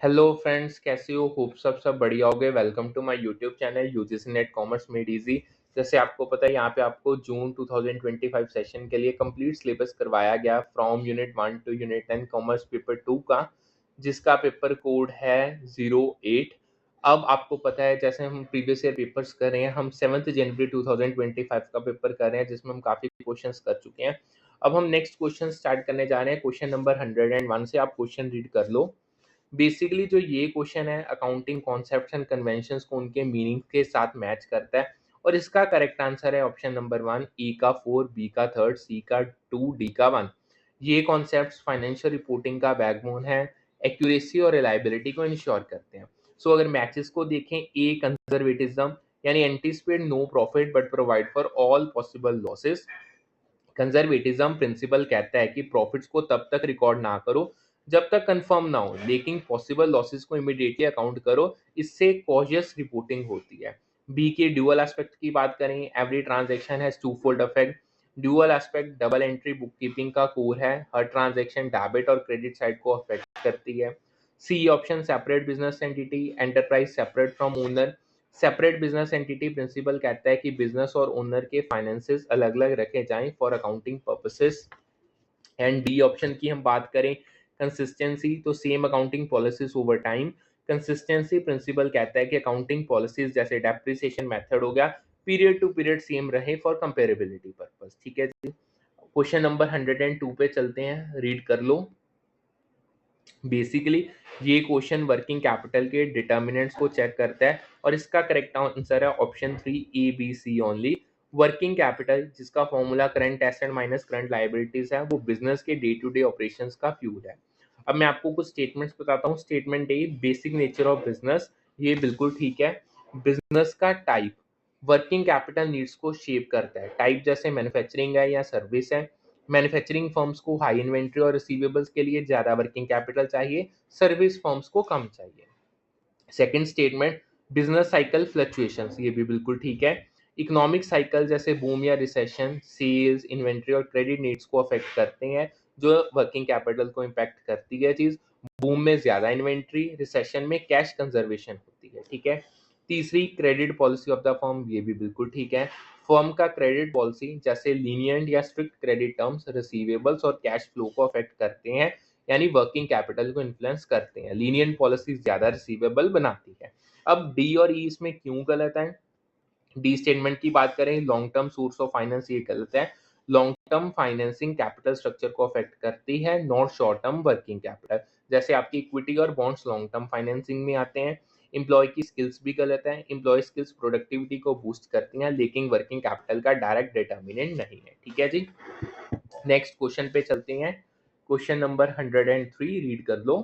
Hello friends, कैसे हो? Hope सब बढ़िया होगे। Welcome to my YouTube channel UGC NET commerce made easy. जैसे आपको पता है, यहाँ पे आपको जून 2025 सेशन के लिए कंप्लीट सिलेबस करवाया गया from unit 1 to unit 10 commerce paper 2 का, जिसका पेपर कोड है 08। अब आपको पता है, जैसे हम प्रीवियस ईयर पेपर्स कर रहे हैं, हम 7 जनवरी 2025 का पेपर कर रहे हैं, जिसमें हम काफ़ी क्वेश्चन कर चुके हैं। अब हम नेक्स्ट क्वेश्चन स्टार्ट करने जा रहे हैं। क्वेश्चन नंबर 101 से आप क्वेश्चन रीड कर लो। बेसिकली जो ये क्वेश्चन है, अकाउंटिंग कॉन्सेप्ट्स एंड कन्वेंशंस को उनके मीनिंग के साथ मैच करता है, और इसका करेक्ट आंसर है ऑप्शन नंबर 1, ई का 4, बी का 3, सी का 2, डी का 1। ये कॉन्सेप्ट्स फाइनेंशियल रिपोर्टिंग का बैकबोन है, एक्यूरेसी और रिलायबिलिटी को इंश्योर करते हैं। सो अगर मैचेस को देखें, ए कंजर्वेटिज्म यानी anticipate no profit but provide for all possible losses. Conservatism principle कहता है कि प्रॉफिट्स को तब तक रिकॉर्ड ना करो जब तक कंफर्म ना हो, लेकिन पॉसिबल लॉसेस को इमीडिएटली अकाउंट करो। इससे कॉशियस रिपोर्टिंग होती है। बी के ड्यूअल एस्पेक्ट की बात करें, every transaction has twofold effect. Dual aspect double entry bookkeeping का कोर है, हर ट्रांजैक्शन डेबिट और क्रेडिट साइड को अफेक्ट करती है। C option, separate business entity, enterprise separate from owner. Separate business entity principle कहता है कि बिजनेस और ओनर के फाइनेंसेस अलग अलग रखे जाएं for accounting purposes. And D option की हम बात करें, कंसिस्टेंसी, तो same accounting policies over time. Consistency principle कहता है कि अकाउंटिंग पॉलिसीज जैसे डेप्रिसिएशन मेथड हो गया, पीरियड टू पीरियड सेम रहे फॉर कंपेरेबिलिटी पर्पस। ठीक है जी। क्वेश्चन नंबर 102 पे चलते हैं, रीड कर लो। बेसिकली ये क्वेश्चन वर्किंग कैपिटल के डिटर्मिनेंट्स को चेक करता है, और इसका करेक्ट आंसर है option 3, A B C only. Working capital, जिसका formula current asset minus current liabilities है, वो बिजनेस के डे टू डे ऑपरेशंस का फ्यूल है। अब मैं आपको कुछ स्टेटमेंट्स बताता हूँ। Statement A, basic nature of business, ये बिल्कुल ठीक है। बिजनेस का टाइप वर्किंग कैपिटल नीड्स को शेप करता है। टाइप जैसे मैन्युफैक्चरिंग है या सर्विस है। मैन्युफैक्चरिंग फर्म्स को हाई इन्वेंट्री और रिसीवेबल्स के लिए ज़्यादा वर्किंग कैपिटल चाहिए, सर्विस फर्म्स को कम चाहिए। Second statement, business cycle fluctuations, ये भी बिल्कुल ठीक है। इकोनॉमिक साइकिल जैसे बूम या रिसेशन सेल्स, इन्वेंट्री और क्रेडिट नीड्स को अफेक्ट करते हैं, जो वर्किंग कैपिटल को इम्पैक्ट करती है चीज़। बूम में ज़्यादा इन्वेंट्री, रिसेशन में कैश कंजर्वेशन होती है। ठीक है। तीसरी, credit policy of the firm, ये भी बिल्कुल ठीक है। फर्म का क्रेडिट पॉलिसी जैसे लीनियंट या स्ट्रिक्ट क्रेडिट टर्म्स रिसीवेबल्स और कैश फ्लो को अफेक्ट करते हैं, यानी वर्किंग कैपिटल को इन्फ्लुएंस करते हैं। लीनियंट पॉलिसी ज्यादा रिसीवेबल बनाती है। अब डी और ई इसमें क्यों गलत है? डी स्टेटमेंट की बात करें, long term source of finance, ये गलत है। Long term financing capital structure को अफेक्ट करती है, not short term working capital. जैसे आपकी इक्विटी और बॉन्ड्स लॉन्ग टर्म फाइनेंसिंग में आते हैं। एम्प्लॉय की स्किल्स भी गलत है। एम्प्लॉय स्किल्स प्रोडक्टिविटी को बूस्ट करती हैं, लेकिन वर्किंग कैपिटल का डायरेक्ट डिटर्मिनेंट नहीं है। ठीक है जी। नेक्स्ट क्वेश्चन पे चलते हैं। क्वेश्चन नंबर 103, रीड कर लो।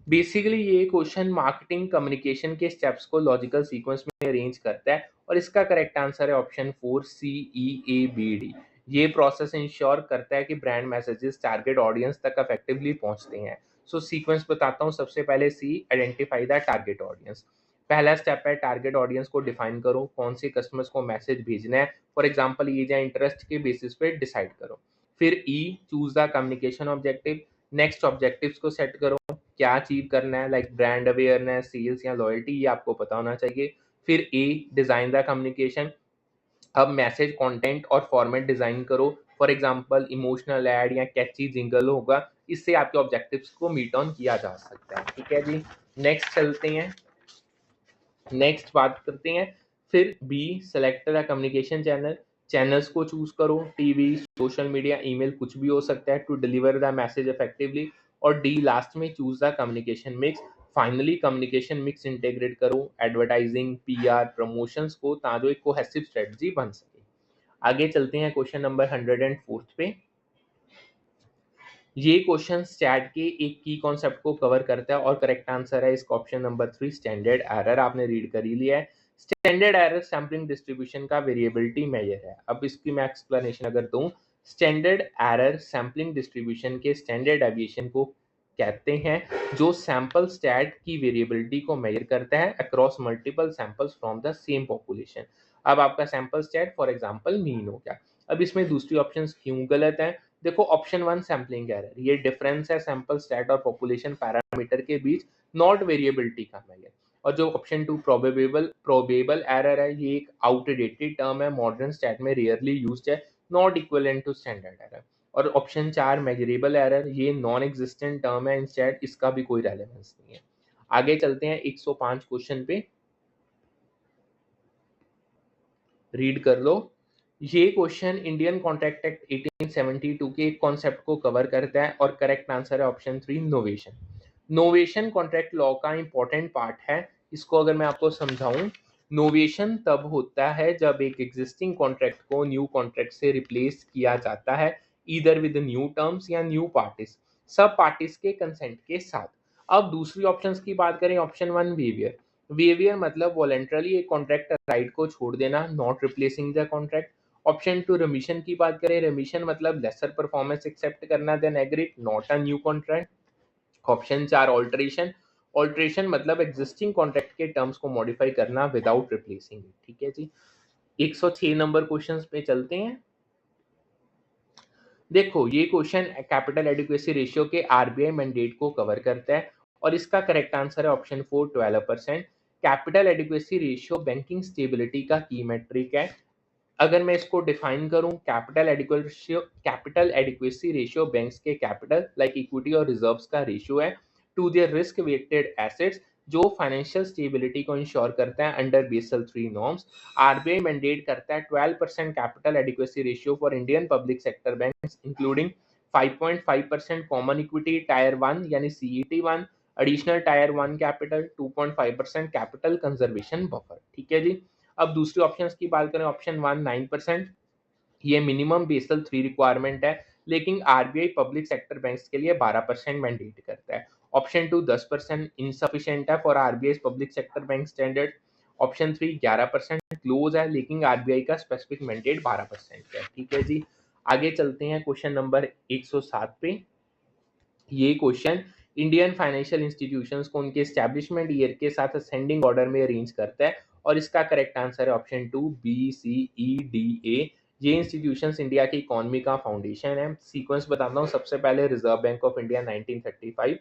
बेसिकली ये क्वेश्चन मार्केटिंग कम्युनिकेशन के स्टेप्स को लॉजिकल सीक्वेंस में अरेंज करता है, और इसका करेक्ट आंसर है option 4, C E A B D. ये प्रोसेस इंश्योर करता है कि ब्रांड मैसेजेस टारगेट ऑडियंस तक इफेक्टिवली पहुंचते हैं। सो सीक्वेंस बताता हूँ। सबसे पहले C, identify the target audience. पहला स्टेप है टारगेट ऑडियंस को डिफाइन करो, कौन से कस्टमर्स को मैसेज भेजना है। फॉर एग्जांपल एज या इंटरेस्ट के बेसिस पे डिसाइड करो। फिर E, choose the communication objective. Next objectives को सेट करो, क्या अचीव करना है, लाइक ब्रांड अवेयरनेस, सेल्स या लॉयल्टी, ये आपको पता होना चाहिए। फिर ए, डिजाइन द कम्युनिकेशन। अब मैसेज कंटेंट और फॉर्मेट डिजाइन करो। फॉर एग्जांपल इमोशनल एड या कैची जिंगल होगा, इससे आपके ऑब्जेक्टिव्स को मीट ऑन किया जा सकता है। ठीक है जी। नेक्स्ट चलते हैं, नेक्स्ट बात करते हैं। फिर B, select the communication channel. Channels को चूज करो, टीवी, सोशल मीडिया, ईमेल, कुछ भी हो सकता है, to deliver the message effectively. और डी लास्ट में, choose the communication mix. Finally communication mix integrate करो एडवर्टाइजिंग, पीआर, प्रमोशंस को, ताकि एक कोहेसिव स्ट्रेटजी बन सके। आगे चलते हैं क्वेश्चन नंबर 104 पे। ये क्वेश्चन स्टैट के एक की कॉन्सेप्ट को कवर करता है, और करेक्ट आंसर है इसका ऑप्शन नंबर 3, स्टैंडर्ड एरर। आपने रीड कर ही लिया है। स्टैंडर्ड एरर सैम्पलिंग डिस्ट्रीब्यूशन का वेरिएबिलिटी मेजर है। अब इसकी मैं एक्सप्लेनेशन अगर दूं, स्टैंडर्ड एरर सैम्पलिंग डिस्ट्रीब्यूशन के स्टैंडर्ड डेविएशन को कहते हैं, जो सैंपल स्टैट की वेरिएबिलिटी को मेजर करता है across multiple samples from the same population. अब आपका sample stat for example mean हो गया। अब इसमें दूसरी ऑप्शंस क्यों गलत है? देखो ऑप्शन 1 सैम्पलिंग एरर, ये डिफरेंस है सैंपल स्टैट और पॉपुलेशन पैरामीटर के बीच, नॉट वेरिएबिलिटी का मेजर। और जो ऑप्शन 2 प्रोबेबल एरर है, ये एक आउटडेटेड टर्म है, मॉडर्न स्टैट में रेयरली यूज्ड है, not equivalent to standard error. और ऑप्शन 4 मेजरेबल एरर, ये नॉन एग्जिस्टेंट टर्म है इन स्टैट, इसका भी कोई रेलेवेंस नहीं है। आगे चलते हैं 105 क्वेश्चन पे, रीड कर लो। ये क्वेश्चन इंडियन कॉन्ट्रैक्ट एक्ट 1872 के एक कॉन्सेप्ट को कवर करता है और करेक्ट आंसर है option 3 novation. Novation contract law का इंपॉर्टेंट पार्ट है। इसको अगर मैं आपको समझाऊं, नोवेशन तब होता है जब एक एग्जिस्टिंग कॉन्ट्रैक्ट को न्यू कॉन्ट्रैक्ट से रिप्लेस किया जाता है, ईदर विद न्यू टर्म्स या न्यू पार्टीज, सब पार्टीज के कंसेंट के साथ। अब दूसरी ऑप्शंस की बात करें, ऑप्शन 1 वेवियर, वेवियर मतलब वॉलेंटरली एक कॉन्ट्रैक्ट राइट को छोड़ देना, not replacing the contract. Option 2 remission की बात करें, रेमिशन मतलब लेसर परफॉर्मेंस एक्सेप्ट करना then agree, not a new contract. Option 4 alteration, alteration मतलब एग्जिस्टिंग कॉन्ट्रैक्ट के टर्म्स को मॉडिफाई करना विदाउट रिप्लेसिंग इट। ठीक है जी, 106 नंबर क्वेश्चन पे चलते हैं। देखो ये क्वेश्चन कैपिटल एडिक्वेसी रेशियो के आरबीआई मैंडेट को कवर करता है और इसका करेक्ट आंसर है option 4 12%। Capital adequacy ratio banking stability का की मेट्रिक है। अगर मैं इसको डिफाइन करूं, कैपिटल एडिक्वेसी रेशियो बैंक्स के कैपिटल लाइक इक्विटी और रिजर्व्स का रेशियो है to their risk weighted assets, जो फाइनेंशियल स्टेबिलिटी को इंश्योर करता है under Basel 3 norms. RBI mandate करता है 12% capital adequacy ratio for Indian public sector banks including 5.5% common equity tyre 1 यानी CET1, additional tyre 1 capital, 2.5% capital conservation buffer. ठीक है जी, अब दूसरे ऑप्शंस की बात करें, ऑप्शन 1 9%, ये मिनिमम बेसल 3 रिक्वायरमेंट है, लेकिन आरबीआई पब्लिक सेक्टर बैंक्स के लिए 12% मैंडेट करता है। ऑप्शन 2 10% इनसफिशिएंट है for RBI public sector bank standard. Option 3 11% close है, लेकिन आरबीआई का स्पेसिफिक मैंडेट 12% है। ठीक है जी, आगे चलते हैं क्वेश्चन नंबर 107 पे। ये क्वेश्चन इंडियन फाइनेंशियल इंस्टीट्यूशंस को उनके एस्टैब्लिशमेंट ईयर के साथ असेंडिंग ऑर्डर में अरेंज करता है और इसका करेक्ट आंसर है ऑप्शन 2 BCEDA। ये इंस्टीट्यूशंस इंडिया की इकोनॉमी का फाउंडेशन है। सीक्वेंस बताता हूँ, सबसे पहले reserve bank of India 1935,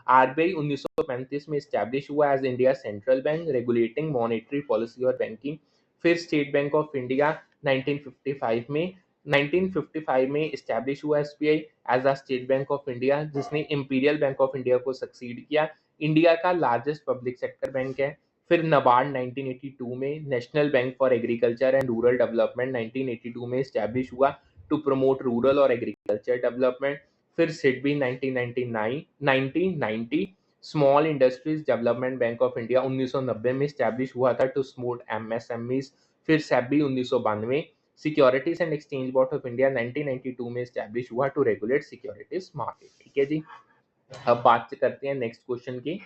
RBI 1935 में स्टैब्लिश हुआ as India central bank regulating monetary policy और बैंकिंग। फिर स्टेट बैंक ऑफ इंडिया 1955 में 1955 में इस्टेब्लिश हुआ SBI as a state bank of India, जिसने इंपीरियल बैंक ऑफ इंडिया को सक्सीड किया, इंडिया का लार्जेस्ट पब्लिक सेक्टर बैंक है। फिर नबार्ड 1982 में, national bank for agriculture and rural development 1982 में इस्टेब्लिश हुआ टू प्रमोट रूरल और एग्रीकल्चर डेवलपमेंट। फिर SIDBI 1990, small industries development bank of India 1990 में इस्टेब्लिश हुआ था टू सपोर्ट एमएसएमईज। फिर SEBI 1992, securities and exchange board of India 1992 में इस्टेब्लिश हुआ टू रेगुलेट सिक्योरिटीज मार्केट। ठीक है जी, अब बात करते हैं नेक्स्ट क्वेश्चन की,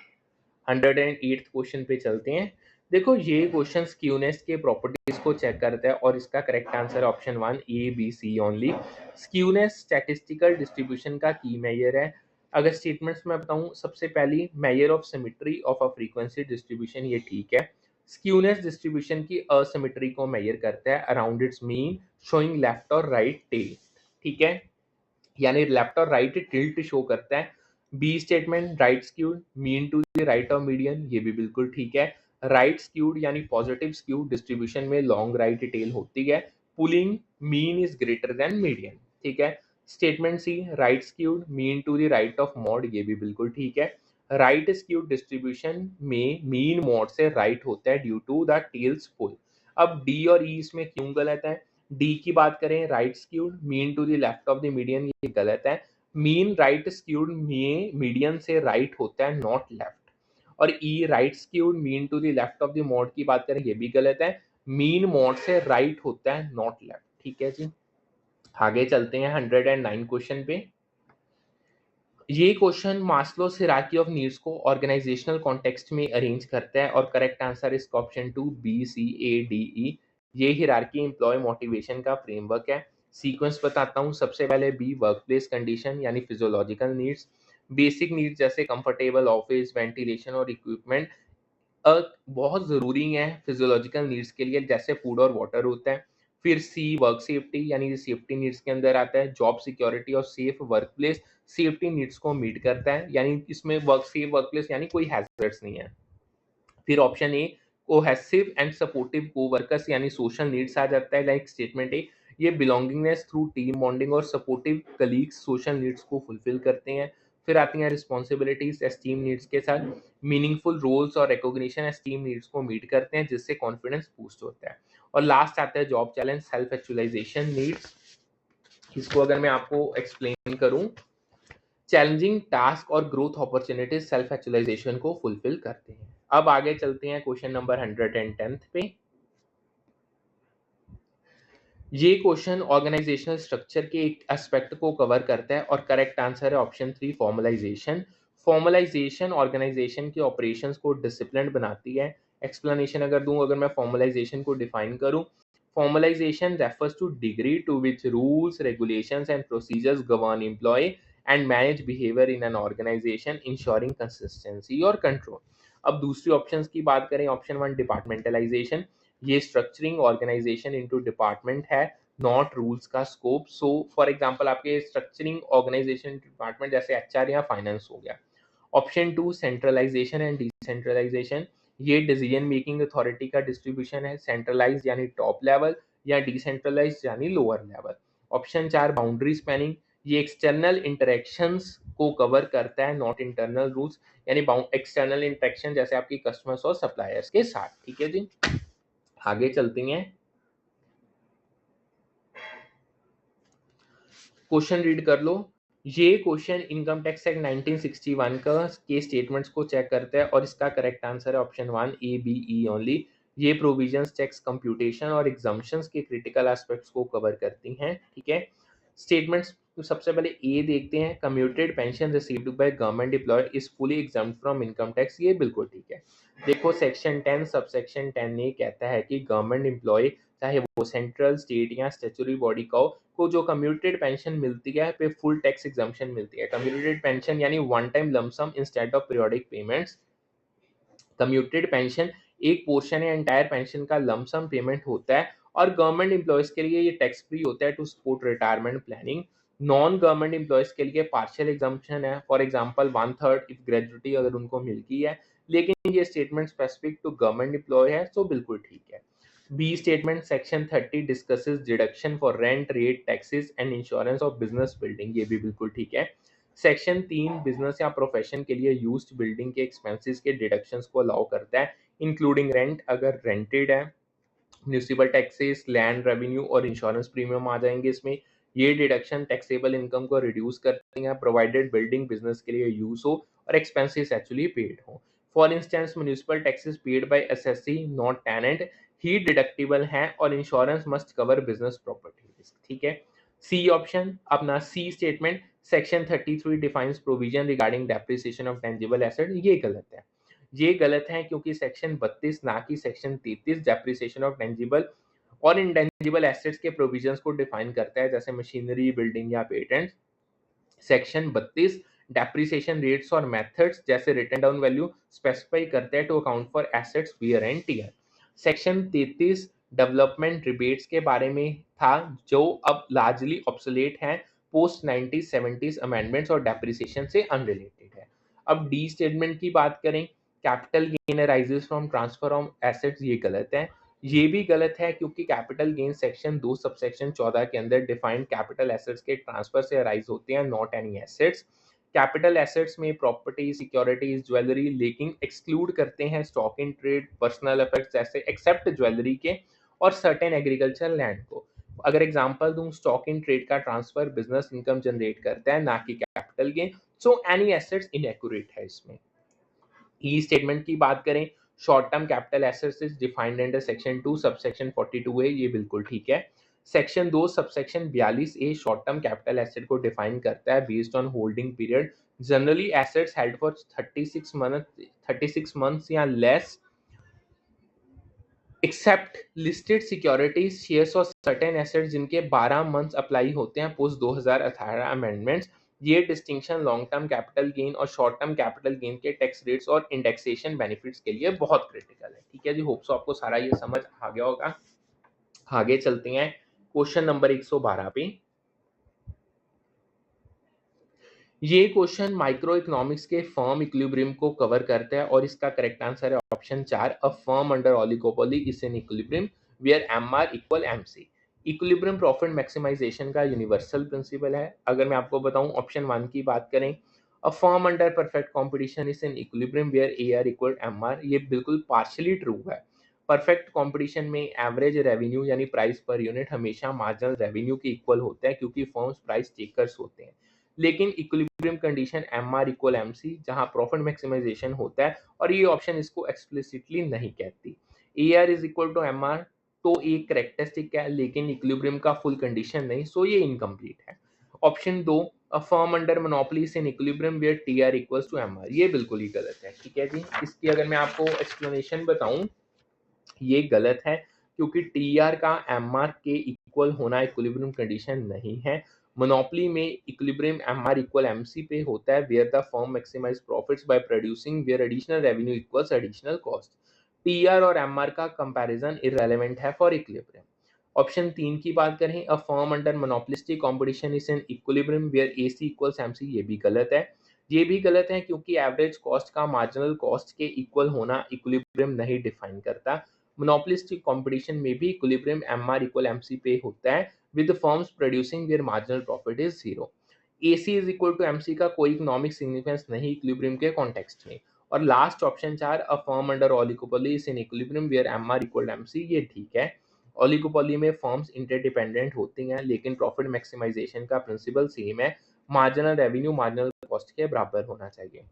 108th क्वेश्चन पे चलते हैं। देखो ये क्वेश्चन स्क्यूनेस के प्रॉपर्टीज को चेक करता है और इसका करेक्ट आंसर है option 1 ABC only. Skewness statistical distribution का की मेजर है। अगर स्टेटमेंट्स में बताऊं, सबसे पहली measure of symmetry of a frequency distribution, ये ठीक है। स्क्यूनेस डिस्ट्रीब्यूशन की असिमेट्री को मेजर करता है around its mean showing left और राइट टेल। ठीक है, यानी लेफ्ट और राइट टिल्ट शो करता है। B statement right skewed mean to the right of median, ये भी बिल्कुल ठीक है। राइट स्क्यूड यानी पॉजिटिव स्क्यूड डिस्ट्रीब्यूशन में लॉन्ग राइट टेल होती है, pulling mean is greater than median. ठीक है। Statement C right skewed mean to the right of mode, ये भी बिल्कुल ठीक है। राइट स्क्यूड डिस्ट्रीब्यूशन में मीन मॉड से राइट होता है due to the tails pull. अब डी और ई इसमें क्यों गलत है? डी की बात करें, right skewed mean to the left of the median, ये गलत है। मीन राइट स्क्यूड में मीडियन से राइट होता है, नॉट लेफ्ट। और E right skewed mean to the left of the mode की बात करें, ये भी गलत है। मीन मॉड से राइट होता है, नॉट लेफ्ट। ठीक है जी, आगे चलते हैं 109 क्वेश्चन पे। ये क्वेश्चन मास्लोस हिरार्की ऑफ नीड्स को ऑर्गेनाइजेशनल कॉन्टेक्स्ट में अरेंज करता है और करेक्ट आंसर इसका ऑप्शन 2 BCADE। ये हिरार्की एम्प्लॉय मोटिवेशन का फ्रेमवर्क है। सीक्वेंस बताता हूँ, सबसे पहले बी वर्क प्लेस कंडीशन यानी फिजियोलॉजिकल नीड्स, बेसिक नीड्स जैसे कंफर्टेबल ऑफिस, वेंटिलेशन और इक्विपमेंट बहुत ज़रूरी है फिजियोलॉजिकल नीड्स के लिए, जैसे फूड और वाटर होता है। फिर सी वर्क सेफ्टी यानी सेफ्टी नीड्स के अंदर आता है। जॉब सिक्योरिटी और safe work place safety needs को मीट करता है, यानी इसमें सेफ वर्क प्लेस यानी कोई हैजर्ड्स नहीं है। फिर option A cohesive and supportive coworkers यानी सोशल नीड्स आ जाता है। लाइक स्टेटमेंट ए, ये बिलोंगिंगनेस थ्रू टीम बॉन्डिंग और सपोर्टिव कलीग्स सोशल नीड्स को फुलफिल करते हैं। फिर आती हैं रिस्पॉन्सिबिलिटीज एस्टीम नीड्स के साथ। मीनिंगफुल रोल्स और रिकॉग्निशन एस्टीम नीड्स को मीट करते हैं, जिससे कॉन्फिडेंस बूस्ट होता है। और लास्ट आता है job challenge self actualization needs. इसको अगर मैं आपको एक्सप्लेन करूं, चैलेंजिंग टास्क और ग्रोथ अपॉर्चुनिटीज सेल्फ एक्चुअलाइजेशन को फुलफिल करते हैं। अब आगे चलते हैं क्वेश्चन नंबर 110 पे। ये क्वेश्चन ऑर्गेनाइजेशनल स्ट्रक्चर के एक एस्पेक्ट को कवर करता है और करेक्ट आंसर है ऑप्शन 3 फॉर्मलाइजेशन। फॉर्मलाइजेशन ऑर्गेनाइजेशन के ऑपरेशंस को डिसिप्लिन बनाती है। एक्सप्लेनेशन अगर दूं, अगर मैं फॉर्मलाइजेशन को डिफाइन करूं, formalization refers to degree to which rules regulations and procedures govern employ and manage behaviour in an organization ensuring consistency और कंट्रोल। अब दूसरी ऑप्शंस की बात करें, ऑप्शन 1 डिपार्टमेंटलाइजेशन, ये स्ट्रक्चरिंग ऑर्गेनाइजेशन इनटू डिपार्टमेंट है, नॉट रूल्स का स्कोप। सो फॉर एग्जांपल आपके स्ट्रक्चरिंग ऑर्गेनाइजेशन डिपार्टमेंट जैसे एचआर या फाइनेंस हो गया। ऑप्शन 2 सेंट्रलाइजेशन एंड डिसेंट्रलाइजेशन, ये डिसीजन मेकिंग अथॉरिटी का डिस्ट्रीब्यूशन है, सेंट्रलाइज यानी टॉप लेवल या डिसेंट्रलाइज यानी lower level. Option 4 boundary spanning, ये एक्सटर्नल इंटरेक्शंस को कवर करता है, नॉट इंटरनल रूल्स, यानी एक्सटर्नल इंटरेक्शन जैसे आपकी कस्टमर्स और सप्लायर्स के साथ। ठीक है जी, आगे चलती हैं। क्वेश्चन रीड कर लो। ये क्वेश्चन इनकम टैक्स एक्ट 1961 का के स्टेटमेंट्स को चेक करता है और इसका करेक्ट आंसर है option 1 A B E only. ये प्रोविजंस टैक्स कंप्यूटेशन और एग्जम्पशंस के क्रिटिकल एस्पेक्ट्स को कवर करती हैं। ठीक है, स्टेटमेंट्स सबसे पहले ए देखते हैं, commuted pension received by government employ is fully exempt from income tax, ये बिल्कुल ठीक है। देखो सेक्शन 10 सबसेक्शन 10 ये कहता है कि गवर्नमेंट एम्प्लॉय चाहे वो सेंट्रल स्टेट या स्टेचुरी बॉडी का हो, को जो कम्यूटेड पेंशन मिलती है पे फुल टैक्स एग्जम्पशन मिलती है। कम्यूटेड पेंशन यानी one time lump sum instead of periodic payments. Commuted pension एक पोर्शन या एंटायर पेंशन का लमसम पेमेंट होता है और गवर्नमेंट एम्प्लॉयज के लिए ये टैक्स फ्री होता है to support retirement planning. Non government employees के लिए पार्शियल एग्जम्पशन है, फॉर एग्जांपल 1/3 इफ ग्रेजुटी अगर उनको मिलती है, लेकिन ये statement specific to government employ है, तो बिल्कुल ठीक है। B statement section 30 discusses deduction for rent rate taxes and insurance of business building, ये भी बिल्कुल ठीक है। सेक्शन 3 बिजनेस या प्रोफेशन के लिए यूज्ड बिल्डिंग के एक्सपेंसेस के डिडक्शंस को अलाउ करता है, इंक्लूडिंग रेंट अगर रेंटेड है। म्यूनिसिपल टैक्सेस, लैंड रेवेन्यू और इंश्योरेंस प्रीमियम आ जाएंगे इसमें। ये डिडक्शन टैक्सेबल इनकम को रिड्यूस करती हैं प्रोवाइडेड बिल्डिंग बिजनेस के लिए यूज हो और एक्सपेंसेस एक्चुअली पेड हो। For instance municipal taxes paid by SSC not tenant ही डिडक्टिबल हैं और insurance must cover business property risk. ठीक है, सी ऑप्शन अपना C statement section 33 defines provision regarding depreciation of tangible asset, ये गलत है। ये गलत है क्योंकि सेक्शन 32 ना कि सेक्शन 33 डेप्रिसिएशन ऑफ टेंजिबल और इंटेंजिबल एसेट्स के प्रोविजंस को डिफाइन करता है, जैसे मशीनरी, बिल्डिंग या पेटेंट। सेक्शन 32 डेप्रिसिएशन रेट्स और मेथड्स जैसे रिटन डाउन वैल्यू स्पेसिफाई करते हैं to account for assets wear and tear. Section 33 development rebates के बारे में था, जो अब लार्जली ऑब्सोलेट है पोस्ट 1970s अमेंडमेंट्स और डेप्रिसिएशन से अनरिलेटेड है। अब डी स्टेटमेंट की बात करें, capital gain arises from transfer of assets, ये गलत है। ये भी गलत है क्योंकि कैपिटल गेन सेक्शन 2 सबसेक्शन 14 के अंदर डिफाइंड कैपिटल एसेट्स के ट्रांसफर से अराइज होते हैं, not any assets. Capital assets में प्रॉपर्टी, सिक्योरिटीज, ज्वेलरी, लेकिन एक्सक्लूड करते हैं stock in trade, personal effects जैसे एक्सेप्ट ज्वेलरी के और सर्टेन एग्रीकल्चर लैंड को। अगर एग्जांपल दूं, स्टॉक इन ट्रेड का ट्रांसफर बिजनेस इनकम जनरेट करता है, ना कि capital gain, so any assets inaccurate है इसमें। ई स्टेटमेंट की बात करें, short term capital assets is defined under section 2 subsection 42 A, ये बिल्कुल ठीक है। Section 2 subsection 42 A short term capital asset को डिफाइन करता है based on holding period, generally assets held for 36 months या less except listed securities, shares और certain assets जिनके 12 मंथ्स अप्लाई होते हैं पोस्ट 2018 अमेंडमेंट्स। ये distinction long term capital gain और शॉर्ट टर्म कैपिटल गेन के टैक्स रेट्स और indexation benefits के लिए बहुत क्रिटिकल है। ठीक है जी, होप सो आपको सारा ये समझ आ गया होगा। आगे चलते हैं क्वेश्चन नंबर 112 पे। ये क्वेश्चन माइक्रो इकोनॉमिक्स के फर्म इक्विलिब्रियम को कवर करता है और इसका करेक्ट आंसर है option 4, a firm under oligopoly is in equilibrium where MR equal MC. Equilibrium profit maximization का यूनिवर्सल प्रिंसिपल है। अगर मैं आपको बताऊं ऑप्शन 1 की बात करें, a firm under perfect competition is in equilibrium where A R equal M R, ये बिल्कुल पार्शियली ट्रू है। परफेक्ट कंपटीशन में एवरेज रेवेन्यू यानी प्राइस पर यूनिट हमेशा मार्जिनल रेवेन्यू के इक्वल होता है क्योंकि फर्म्स प्राइस टेकर्स होते हैं। लेकिन equilibrium condition M R equal M C जहाँ प्रॉफिट मैक्सिमाइजेशन होता है और ये ऑप्शन इसको एक्सप्लिसिटली नहीं कहती। A R is equal to M R तो एक करेक्टरिस्टिक है लेकिन इक्विलिब्रियम का फुल कंडीशन नहीं, सो ये इनकम्प्लीट है। Option 2, a firm under monopoly in equilibrium where T R equals to M R, ये बिल्कुल ही गलत है। ठीक है जी, इसकी अगर मैं आपको एक्सप्लेनेशन बताऊं, ये गलत है क्योंकि टी आर का एम आर के इक्वल होना इक्विलिब्रियम कंडीशन नहीं है। मोनोपोली में equilibrium M R equal M C पे होता है where the firm maximize profits by producing where additional revenue equals additional cost. T R और एम आर का कंपैरिजन इररेलेवेंट है फॉर इक्विलिब्रियम। ऑप्शन 3 की बात करें, a firm under monopolistic competition is in equilibrium where A C equals M C, ये भी गलत है। ये भी गलत है क्योंकि एवरेज कॉस्ट का मार्जिनल कॉस्ट के इक्वल होना इक्विलिब्रियम नहीं डिफाइन करता। मोनोपोलिस्टिक कंपटीशन में भी equilibrium M R equal M C पे होता है with firms producing where marginal profit is zero. A C is equal to M C का कोई इकोनॉमिक सिग्निफिकेंस नहीं इक्विलिब्रियम के कॉन्टेक्स्ट में। और last option 4, a firm under oligopoly is in equilibrium where M R equal M C, ये ठीक है। Oligopoly में फर्म्स इंटरडिपेंडेंट होती हैं लेकिन प्रॉफिट मैक्सिमाइजेशन का प्रिंसिपल सेम है, मार्जिनल रेवेन्यू मार्जिनल कॉस्ट के बराबर होना चाहिए।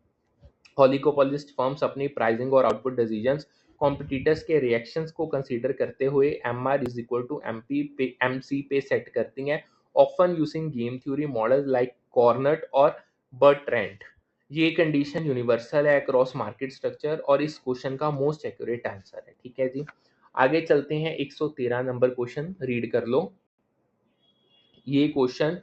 ओलिगोपोलिस्ट फर्म्स अपनी प्राइसिंग और आउटपुट डिसीजंस कॉम्पिटिटर्स के रिएक्शंस को कंसीडर करते हुए M R is equal to M P पे एम सी पे सेट करती हैं, often using game theory model like Cournot और बर्ट्रैंड। ये कंडीशन यूनिवर्सल है अक्रॉस मार्केट स्ट्रक्चर और इस क्वेश्चन का मोस्ट एक्यूरेट आंसर है। ठीक है जी, आगे चलते हैं 113 नंबर क्वेश्चन रीड कर लो। ये क्वेश्चन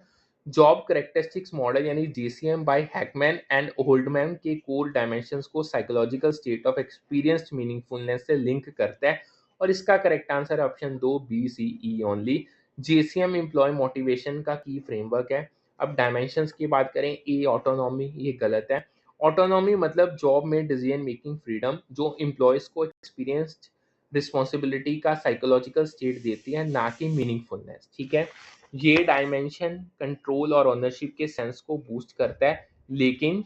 जॉब करेक्टरिस्टिक्स मॉडल यानी GCM by Hackman and Oldham के कोर डायमेंशंस को psychological state of experienced meaningfulness से लिंक करता है और इसका करेक्ट आंसर है option 2 B C E only. GCM employ motivation का की फ्रेमवर्क है। अब डायमेंशंस की बात करें, ए ऑटोनॉमी, ये गलत है। ऑटोनॉमी मतलब जॉब में डिसीजन मेकिंग फ्रीडम जो एम्प्लॉयज को एक्सपीरियंस्ड रिस्पॉन्सिबिलिटी का साइकोलॉजिकल स्टेट देती है, ना कि मीनिंगफुलनेस। ठीक है, ये डायमेंशन कंट्रोल और ओनरशिप के सेंस को बूस्ट करता है लेकिन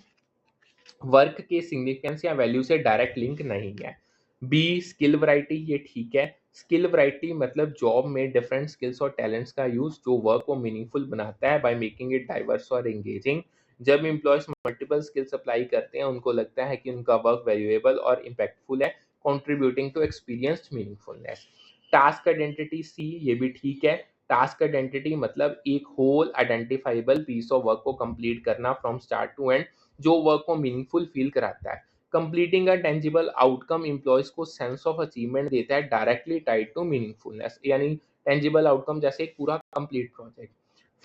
वर्क के सिग्निफिकेंस या वैल्यू से डायरेक्ट लिंक नहीं है। बी स्किल वैरायटी, ये ठीक है। स्किल वैरायटी मतलब जॉब में डिफरेंट स्किल्स और टैलेंट्स का यूज जो वर्क को मीनिंगफुल बनाता है बाय मेकिंग इट डाइवर्स और एंगेजिंग। जब एम्प्लॉयज मल्टीपल स्किल्स अप्लाई करते हैं उनको लगता है कि उनका वर्क वैल्यूएबल और इम्पैक्टफुल है, contributing to experienced meaningfulness. Task identity C, ये भी ठीक है। टास्क आइडेंटिटी मतलब एक whole identifiable piece of work को कंप्लीट करना फ्रॉम स्टार्ट टू एंड जो वर्क को मीनिंगफुल फील कराता है। Completing a tangible outcome employees को सेंस ऑफ अचीवमेंट देता है डायरेक्टली टाइड टू मीनिंगफुलनेस, यानी टेंजिबल आउटकम जैसे एक पूरा कंप्लीट प्रोजेक्ट।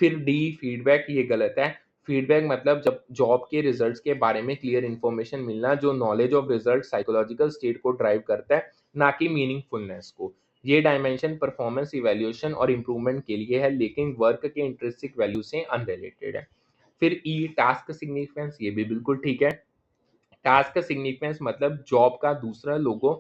फिर डी फीडबैक, ये गलत है। फीडबैक मतलब जब जॉब के रिजल्ट्स के बारे में क्लियर इन्फॉर्मेशन मिलना जो knowledge of result psychological state को ड्राइव करता है, ना कि मीनिंगफुलनेस को। ये डायमेंशन परफॉर्मेंस इवैल्यूएशन और इम्प्रूवमेंट के लिए है लेकिन वर्क के इंट्रिंसिक वैल्यू से अनरिलेटेड है। फिर ई टास्क सिग्निफिकेंस, ये भी बिल्कुल ठीक है। टास्क सिग्निफिकेंस मतलब जॉब का दूसरा लोगों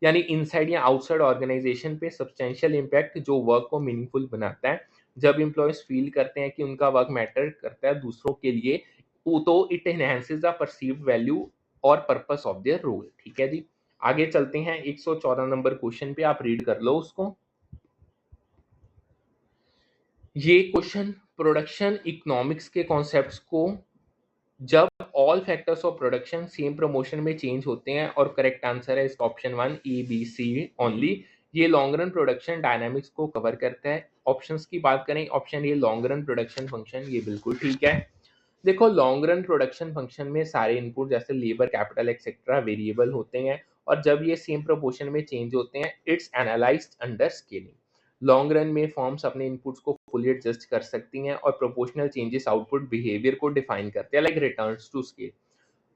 यानी इनसाइड या आउटसाइड ऑर्गेनाइजेशन पे सब्सटेंशियल इम्पैक्ट जो वर्क को मीनिंगफुल बनाता है। जब एम्प्लॉयज फील करते हैं कि उनका वर्क मैटर करता है दूसरों के लिए, तो it enhances the perceived value और पर्पस ऑफ देयर रोल। ठीक है जी, आगे चलते हैं 114 नंबर क्वेश्चन पे, आप रीड कर लो उसको। ये क्वेश्चन प्रोडक्शन इकोनॉमिक्स के कॉन्सेप्ट्स को जब all factors of production same proportion में चेंज होते हैं, और करेक्ट आंसर है इसका option 1 A B C only. ये लॉन्ग रन प्रोडक्शन डायनामिक्स को कवर करता है। ऑप्शंस की बात करें, option A long run production function, ये बिल्कुल ठीक है। देखो लॉन्ग रन प्रोडक्शन फंक्शन में सारे इनपुट जैसे लेबर कैपिटल एक्सेट्रा वेरिएबल होते हैं और जब ये सेम प्रोपोर्शन में चेंज होते हैं it's analysed under scaling. Long run में फॉर्म्स अपने इनपुट्स को फुली एडजस्ट कर सकती हैं और प्रोपोर्शनल चेंजेस आउटपुट बिहेवियर को डिफाइन करते हैं like returns to scale.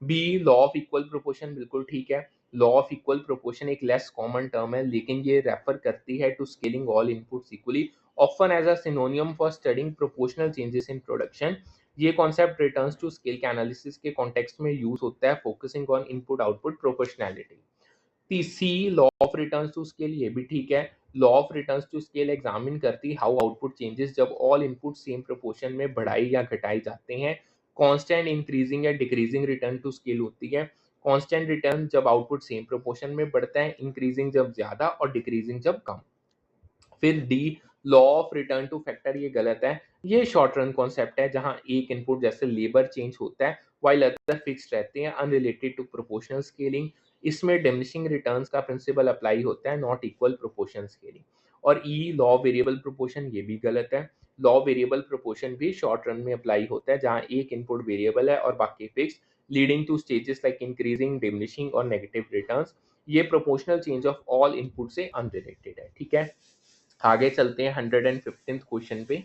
B law of equal proportion बिल्कुल ठीक है। लॉ ऑफ इक्वल प्रोपोर्शन एक लेस कॉमन टर्म है, लेकिन ये रेफर करती है to scaling all inputs equally, often as a synonym for studying proportional changes in production. ये कॉन्सेप्ट रिटर्न्स टू स्केल के एनालिसिस के कॉन्टेक्स्ट में यूज होता है, focusing on input output proportionality. C law of returns to scale, ये भी ठीक है। Law of returns to scale examine करती है हाउ आउटपुट चेंजेस जब ऑल इनपुट सेम प्रोपोर्शन में बढ़ाई या घटाई जाते हैं। कांस्टेंट इंक्रीजिंग या डिक्रीजिंग रिटर्न टू स्केल होती है। कांस्टेंट रिटर्न जब आउटपुट सेम प्रोपोर्शन में बढ़ता है, इंक्रीजिंग जब ज्यादा और डिक्रीजिंग जब कम। फिर D law of return two factor, ये गलत है। ये शॉर्ट रन कॉन्सेप्ट है जहां एक इनपुट जैसे लेबर चेंज होता है वाइल अदर फिक्स्ड रहते हैं, अनरिलेटेड टू प्रोपोर्शनल स्केलिंग। इसमें डिमिनिशिंग रिटर्न्स का प्रिंसिपल अप्लाई होता है, नॉट इक्वल प्रोपोर्शन स्केलिंग। और ई लॉ वेरिएबल प्रोपोर्शन, ये भी गलत है। लॉ वेरिएबल प्रोपोर्शन भी शॉर्ट रन में अप्लाई होता है जहां एक इनपुट वेरिएबल है और बाकी fix, leading two stages like increasing, diminishing और नेगेटिव रिटर्न्स। ये proportional change of all input से अनरिलेटेड है। ठीक है, आगे चलते हैं 115th क्वेश्चन पे।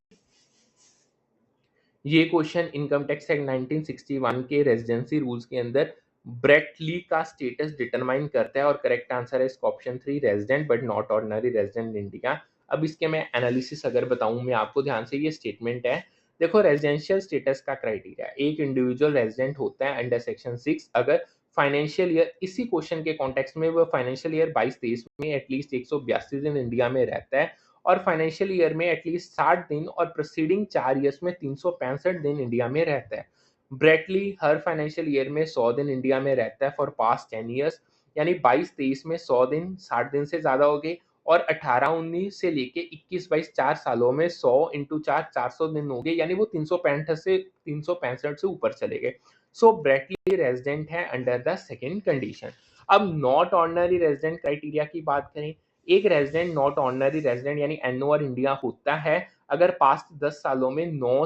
ये क्वेश्चन इनकम टैक्स एक्ट 1961 के रेजिडेंसी रूल्स के अंदर ब्रेट ली का स्टेटस डिटरमाइन करता है और करेक्ट आंसर है इसका option 3, resident but not ordinary resident in India. अब इसके मैं एनालिसिस अगर बताऊं मैं आपको ध्यान से, ये स्टेटमेंट है। देखो, रेजिडेंशियल स्टेटस का क्राइटेरिया, एक इंडिविजुअल रेजिडेंट होता है अंडर सेक्शन 6 अगर फाइनेंशियल ईयर, इसी क्वेश्चन के कॉन्टेक्स्ट में वो फाइनेंशियल ईयर 22-23 में एटलीस्ट 182 दिन इंडिया में रहता है और फाइनेंशियल ईयर में एटलीस्ट 60 दिन और प्रीसीडिंग 4 ईयर्स में 365 दिन इंडिया में रहता है। ब्रेटली हर फाइनेंशियल ईयर में 100 दिन इंडिया में रहता है फॉर पास्ट 10 ईयर्स, यानी 22-23 में 100 दिन 60 दिन से ज्यादा हो गए, और 18-19 से लेके 21-22 4 सालों में 100 इंटू 4 400 दिन हो गए, यानी वो 365 से ऊपर चले गए। सो ब्रेटली रेजिडेंट है अंडर द सेकेंड कंडीशन। अब नॉट ऑर्डिनरी रेजिडेंट क्राइटेरिया की बात करें, एक रेजिडेंट नॉट ऑर्डिनरी रेजिडेंट यानी एनओआर इंडिया होता है अगर पास्ट 10 सालों में 9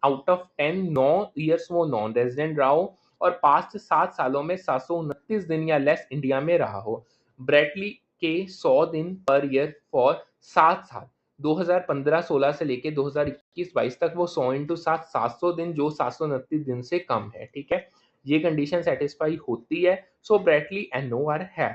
आउट ऑफ 10 9 ईयर्स वो नॉन रेजिडेंट रहा हो और पास्ट 7 सालों में 729 दिन या लेस इंडिया में रहा हो। ब्रेटली के 100 दिन पर ईयर फॉर 7 साल 2015-16 से लेके 2021-22 तक वो 100 इंटू 7 700 दिन, जो 729 दिन से कम है। ठीक है, ये कंडीशन सेटिस्फाई होती है, सो ब्रेटली एनओआर है।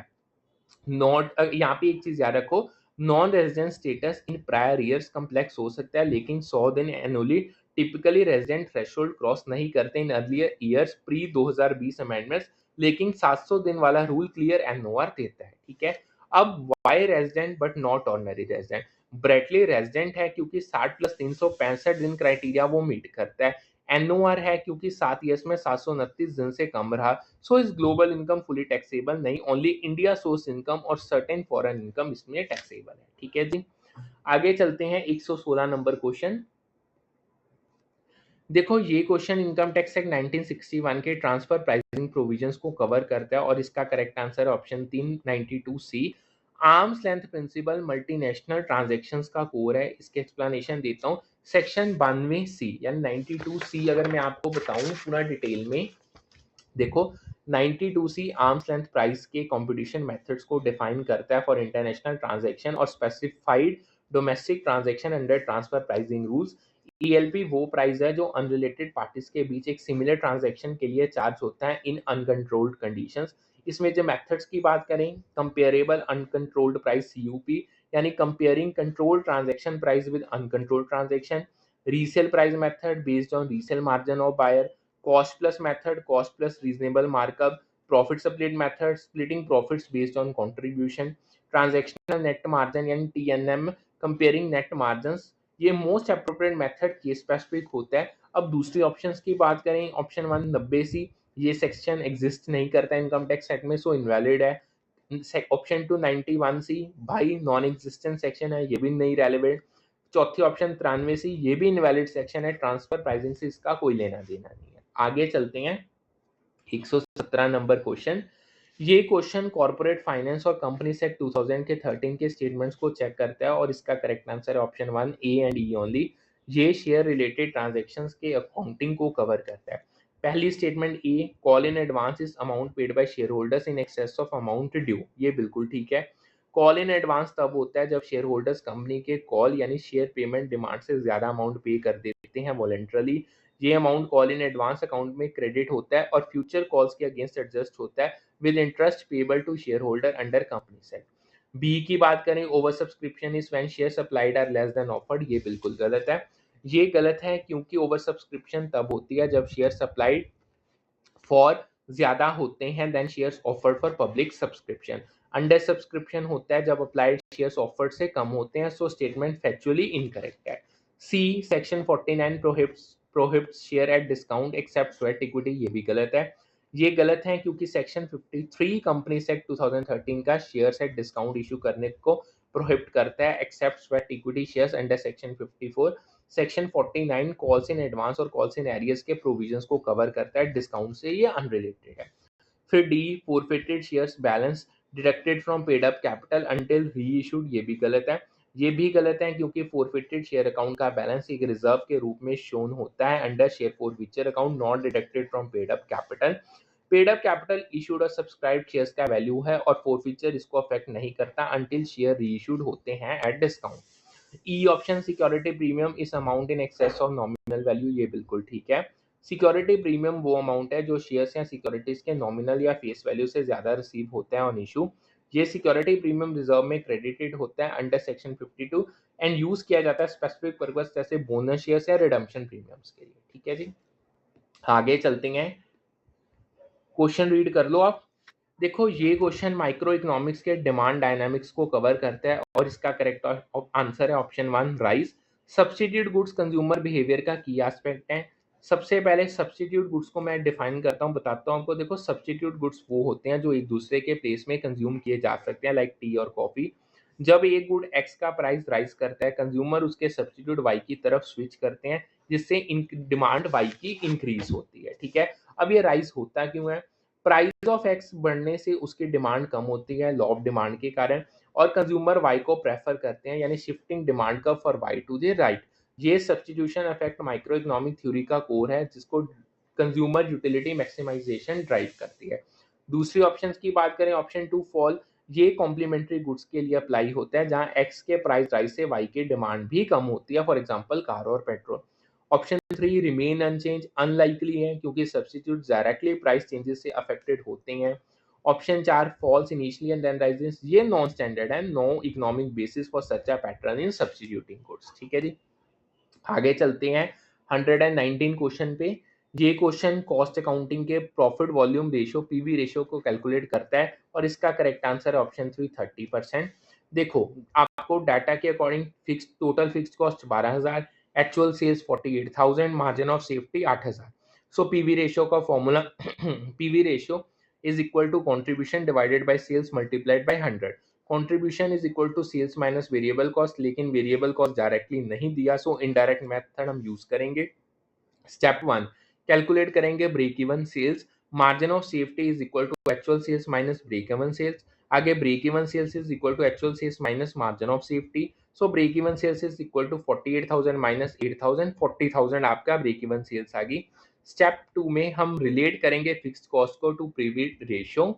नॉट, यहाँ पे एक चीज याद रखो, non resident status in prior years complex हो सकता है, लेकिन 100 दिन annually typically resident threshold cross नहीं करते in earlier years pre 2020 amendments, लेकिन 700 दिन वाला रूल क्लियर एनओआर देता है। ठीक है, अब Y resident but not ordinary resident, ब्रेटली रेजिडेंट है क्योंकि 60 प्लस 365 दिन क्राइटेरिया वो मीट करता है। एनओआर है क्योंकि 7 ईयर्स में 729 दिन से कम रहा। So is global income fully taxable नहीं, ओनली इंडिया सोर्स इनकम और सर्टेन फॉरेन इनकम इसमें टैक्सेबल है। ठीक है जी, आगे चलते हैं 116 नंबर क्वेश्चन। देखो, ये क्वेश्चन इनकम टैक्स एक्ट 1961 के ट्रांसफर प्राइसिंग प्रोविजंस को कवर करता है और इसका करेक्ट आंसर है option 392 C. Arm's length principle multinational transactions का कोर है, इसके एक्सप्लेनेशन देता हूँ। सेक्शन 92 सी यानी 92 सी अगर मैं आपको बताऊं पूरा डिटेल में, देखो 92 सी आर्म्स लेंथ प्राइस के कंपटीशन मेथड्स को डिफाइन करता है फॉर इंटरनेशनल ट्रांजैक्शन और specified domestic transaction under transfer pricing rules. ELP वो प्राइस है जो अनरिलेटेड पार्टीज के बीच एक सिमिलर ट्रांजैक्शन के लिए चार्ज होता है इन अनकंट्रोल्ड कंडीशंस। इसमें जो मेथड्स की बात करें, कंपेरेबल अनकंट्रोल्ड प्राइस सीयूपी, यानी comparing controlled transaction price with uncontrolled transaction. Resale price method based on resale margin of buyer. cost plus method, cost plus reasonable markup. Profit split method, splitting profits based on contribution. Transactional net margin यानी TNM, comparing net margins। ये most appropriate method case specific होता है। अब दूसरी options की बात करें, option 1 90C, ये सेक्शन एग्जिस्ट नहीं करता इनकम टैक्स एक्ट में, सो इनवैलिड है। ऑप्शन 2 91C, भाई नॉन एग्जिस्टेंट सेक्शन है, ये भी नहीं रेलिवेंट। चौथी ऑप्शन 93C, ये भी इनवैलिड सेक्शन है, ट्रांसफर प्राइसिंग से इसका कोई लेना देना नहीं है। आगे चलते हैं 117 नंबर क्वेश्चन। ये क्वेश्चन कॉर्पोरेट फाइनेंस और कंपनी सेक्ट 2000 के 13 के स्टेटमेंट्स को चेक करता है और इसका करेक्ट आंसर है option 1 A and E only. ये शेयर रिलेटेड ट्रांजैक्शंस के अकाउंटिंग को कवर करता है। पहली statement A, call in advance is amount paid by share holders in excess of amount due, ये बिल्कुल ठीक है। कॉल इन एडवांस तब होता है जब शेयर होल्डर्स कंपनी के कॉल यानी शेयर पेमेंट डिमांड से ज्यादा अमाउंट पे कर देते हैं वॉलेंटरली। ये amount call in advance account में क्रेडिट होता है और फ्यूचर कॉल्स के अगेंस्ट एडजस्ट होता है with interest payable to share holder under company set. B की बात करें, over subscription is when share supplied are less than offered, ये बिल्कुल गलत है। ये गलत है क्योंकि ओवर सब्सक्रिप्शन तब होती है जब शेयर सप्लाइड फॉर ज़्यादा होते हैं than shares offered for public subscription. Under subscription होता है जब अप्लाइड शेयर्स ऑफर्ड से कम होते हैं, सो स्टेटमेंट फैक्चुअली इनकरेक्ट है। C section 49 prohibits share at discount except sweat equity, ये भी गलत है। ये गलत है क्योंकि सेक्शन 53 कंपनीज एक्ट 2013 का शेयर्स एट डिस्काउंट इशू करने को प्रोहिबिट करता है except sweat equity shares under section 54। Section 49 calls in advance और कॉल्स इन एरियर्स के प्रोविजंस को कवर करता है, डिस्काउंट से ये अनरिलेटेड है। फिर D, forfeited shares balance deducted from paid up capital until reissued, ये भी गलत है। ये भी गलत है क्योंकि फोरफिटेड शेयर अकाउंट का बैलेंस एक रिजर्व के रूप में शोन होता है under share forfeiture account, not deducted from paid up capital. Paid up capital issued और सब्सक्राइब्ड शेयर्स का वैल्यू है और फोरफिचर इसको अफेक्ट नहीं करता अंटिल शेयर री इशूड होते हैं at discount. E option, security premium is amount in excess of nominal value, ये बिल्कुल ठीक है। सिक्योरिटी प्रीमियम वो अमाउंट है जो शेयर्स या सिक्योरिटीज के नॉमिनल या फेस वैल्यू से ज्यादा रिसीव होता है ऑन इशू। ये सिक्योरिटी प्रीमियम रिजर्व में क्रेडिटेड होता है अंडर सेक्शन 52 एंड यूज किया जाता है स्पेसिफिक पर्पस जैसे बोनस शेयर्स या रिडम्पशन प्रीमियम्स के लिए। ठीक है जी, आगे चलते हैं, क्वेश्चन रीड कर लो आप। देखो ये क्वेश्चन माइक्रो इकोनॉमिक्स के डिमांड डायनामिक्स को कवर करता है और इसका करेक्ट आंसर है option 1 rice. Substitute goods consumer behaviour का की एस्पेक्ट है। सबसे पहले सब्स्टिट्यूट गुड्स को मैं डिफाइन करता हूँ, बताता हूँ आपको। देखो सब्स्टिट्यूट गुड्स वो होते हैं जो एक दूसरे के प्लेस में कंज्यूम किए जा सकते हैं, लाइक टी और कॉफी। जब एक गुड एक्स का प्राइस राइज करता है, कंज्यूमर उसके सब्स्टिट्यूट वाई की तरफ स्विच करते हैं जिससे डिमांड वाई की इंक्रीज होती है। ठीक है, अब ये राइज होता क्यों है? प्राइस ऑफ एक्स बढ़ने से उसकी डिमांड कम होती है लॉ ऑफ डिमांड के कारण, और कंज्यूमर वाई को प्रेफर करते हैं, यानी shifting demand curve for Y to the right. ये substitution effect micro economic theory का कोर है जिसको कंज्यूमर यूटिलिटी मैक्सिमाइजेशन ड्राइव करती है। दूसरी ऑप्शंस की बात करें, ऑप्शन 2 फॉल, ये कॉम्प्लीमेंट्री गुड्स के लिए अप्लाई होता है जहां एक्स के प्राइस राइज से वाई की डिमांड भी कम होती है, फॉर एग्जांपल कार और petrol. Option 3 remain unchanged, unlikely है क्योंकि सब्स्टिट्यूट डायरेक्टली प्राइस चेंजेस से अफेक्टेड होते हैं। Option 4 falls initially and then rises, ये नॉन स्टैंडर्ड है, no economic basis for such a pattern in substituting goods. ठीक है जी, आगे चलते हैं 119 क्वेश्चन पे। ये क्वेश्चन कॉस्ट अकाउंटिंग के profit volume ratio PV ratio को कैलकुलेट करता है और इसका करेक्ट आंसर है ऑप्शन 3 30%। देखो आपको डाटा के according fix total fixed cost 12,000, actual sales 48,000, margin of safety 8,000। So PV ratio का formula PV ratio is equal to contribution divided by sales multiplied by 100। Contribution is equal to sales minus variable cost, लेकिन variable cost directly नहीं दिया, सो indirect method हम use करेंगे। Step 1, calculate करेंगे break even sales. Margin of safety is equal to actual sales minus break even sales. आगे break even sales is equal to actual sales minus margin of safety. So break even sales is equal to 48,000 minus 8,000, 40,000 आपका break even sales आ गई। Step 2 में हम relate करेंगे fixed cost को to PV ratio.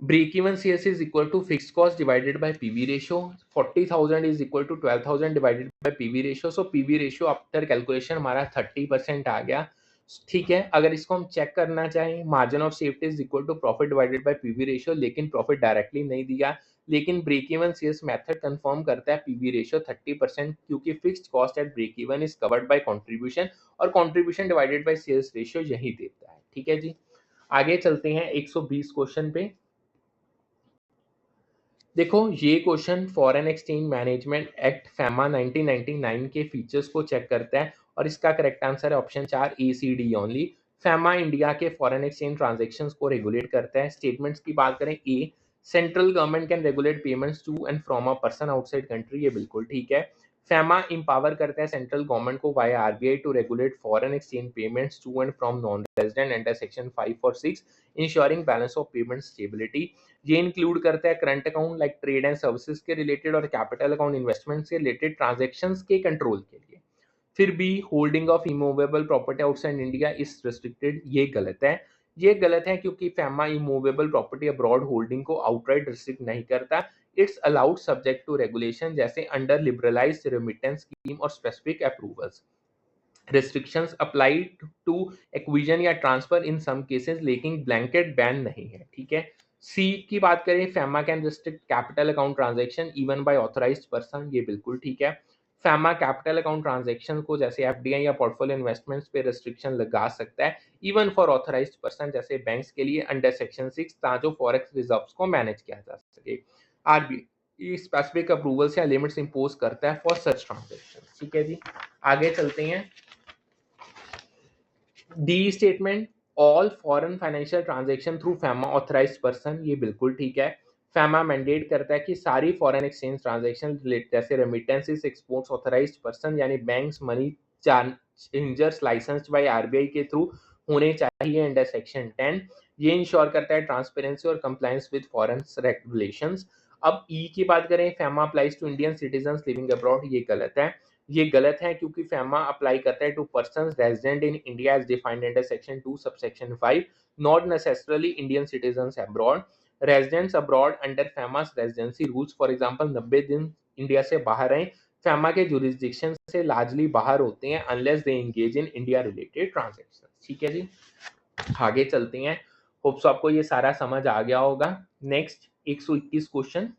break even sales is equal to fixed cost divided by PV ratio. 40,000 is equal to 12,000 divided by PV ratio. So PV ratio after calculation हमारा 30% आ गया। ठीक है, अगर इसको हम चेक करना चाहें, margin of safety is equal to profit divided by PV ratio, लेकिन प्रॉफिट डायरेक्टली नहीं दिया, लेकिन break even sales method confirm करता है पीवी रेशियो 30% क्योंकि fixed cost at break even is covered by contribution और contribution divided by sales ratio यही देता है। ठीक है जी, आगे चलते हैं 120 क्वेश्चन पे। देखो ये question foreign exchange management act FEMA 1999 के फीचर्स को चेक करता है और इसका करेक्ट आंसर है option 4 ACD only. FEMA India के फॉरेन एक्सचेंज ट्रांजैक्शंस को रेगुलेट करता है। स्टेटमेंट्स की बात करें, A central government can regulate payments to and from a person outside country, ये बिल्कुल ठीक है। फैमा इंपावर करता है सेंट्रल गवर्नमेंट को via RBI to regulate foreign exchange payments to and from non resident under section 5 और 6, insuring balance of payment stability. ये include करता है current account like trade and services के रिलेटेड और capital account investment से related transactions के control के लिए। फिर भी holding of immovable property outside India is restricted, ये गलत है। ये गलत है क्योंकि FEMA immovable property abroad holding को आउटराइट रिस्ट्रिक्ट नहीं करता, it's allowed subject to regulation, जैसे अंडर लिबरलाइज्ड रेमिटेंस स्कीम और specific approvals. Restrictions apply to acquisition या ट्रांसफर इन सम केसेस, लेकिन ब्लैंकेट बैन नहीं है, ठीक है। सी की बात करें, FEMA can restrict capital account transaction even by authorised person, ये बिल्कुल ठीक है। फैमा कैपिटल अकाउंट ट्रांजैक्शन को जैसे एफडीआई या पोर्टफोलियो इन्वेस्टमेंट्स पे रिस्ट्रिक्शन लगा सकता है इवन फॉर ऑथराइज्ड पर्सन, जैसे बैंक्स के लिए अंडर सेक्शन 6, ताकि फॉरेक्स रिजर्व्स को मैनेज किया जा सके। आरबीआई स्पेसिफिक अप्रूवल्स या लिमिट्स इंपोज करता है फॉर सच ट्रांजैक्शन, ठीक है जी। आगे चलते हैं। D statement, all foreign financial transaction through FEMA authorised person, ये बिल्कुल ठीक है। फैमा मैंडेट करता है कि सारी फॉरेन एक्सचेंज ट्रांजैक्शन जैसे रेमिटेंसेस एक्सपोर्ट्स ऑथराइज्ड पर्सन यानी banks, money changers licensed by RBI के थ्रू होने चाहिए अंडर सेक्शन 10। ये इंश्योर करता है ट्रांसपेरेंसी और कंप्लायंस विद फॉरेन रेगुलेशंस। अब ई की बात करें, FEMA applies to Indian citizen living abroad, ये गलत है। ये गलत है क्योंकि फैमा अप्लाई करता है to persons resident in India as defined under section 2 subsection 5, not necessarily Indian citizens abroad. Residents abroad under FEMA's residency rules, for example 90 दिन इंडिया से बाहर रहे, फैमा के जुरिस्डिक्शन से लार्जली बाहर होते हैं unless they engage in India related transaction, ठीक है जी। आगे चलते हैं। होप्स आपको ये सारा समझ आ गया होगा। नेक्स्ट 121 क्वेश्चन